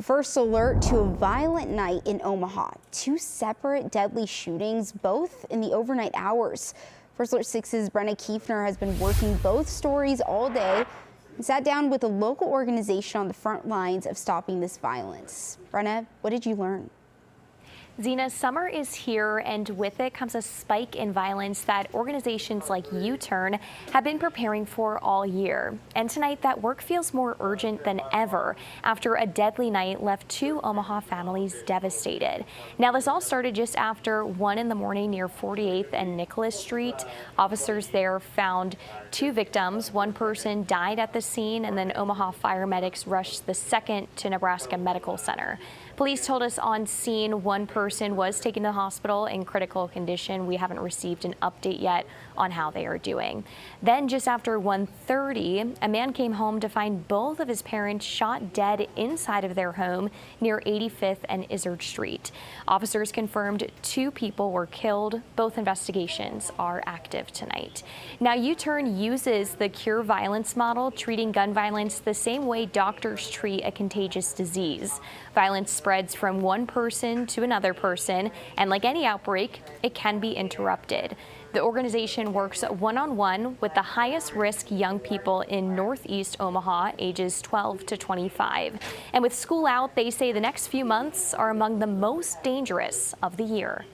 First alert to a violent night in Omaha. Two separate deadly shootings, both in the overnight hours. First Alert 6's Brenna Kiefner has been working both stories all day and sat down with a local organization on the front lines of stopping this violence. Brenna, what did you learn? Zena, summer is here, and with it comes a spike in violence that organizations like U-Turn have been preparing for all year. And tonight, that work feels more urgent than ever after a deadly night left two Omaha families devastated. Now, this all started just after 1 in the morning near 48th and Nicholas Street. Officers there found two victims. One person died at the scene, and then Omaha fire medics rushed the second to Nebraska Medical Center. Police told us on scene one person was taken to the hospital in critical condition. We haven't received an update yet on how they are doing. Then just after 1:30, a man came home to find both of his parents shot dead inside of their home near 85th and Izzard Street. Officers confirmed two people were killed. Both investigations are active tonight. Now, U-Turn uses the cure violence model, treating gun violence the same way doctors treat a contagious disease. Violence spreads from one person to another person, and like any outbreak, it can be interrupted. The organization works one-on-one with the highest risk young people in Northeast Omaha, ages 12 to 25. And with school out, they say the next few months are among the most dangerous of the year.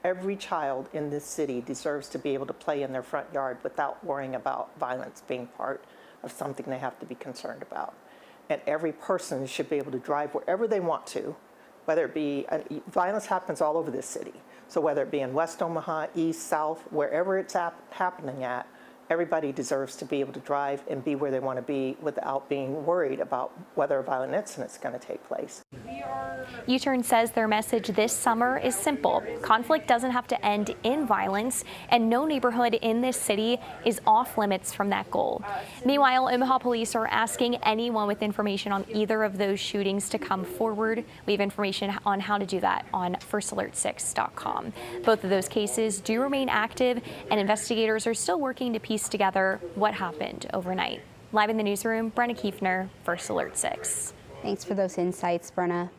Every child in this city deserves to be able to play in their front yard without worrying about violence being part of something they have to be concerned about. And every person should be able to drive wherever they want to, whether it be, violence happens all over this city. So whether it be in West Omaha, East, South, wherever it's happening at, everybody deserves to be able to drive and be where they want to be without being worried about whether a violent incident is going to take place. U-Turn says their message this summer is simple. Conflict doesn't have to end in violence, and no neighborhood in this city is off limits from that goal. Meanwhile, Omaha police are asking anyone with information on either of those shootings to come forward. We have information on how to do that on firstalert6.com. Both of those cases do remain active, and investigators are still working to piece together what happened overnight. Live in the newsroom, Brenna Kiefner, First Alert 6. Thanks for those insights, Brenna.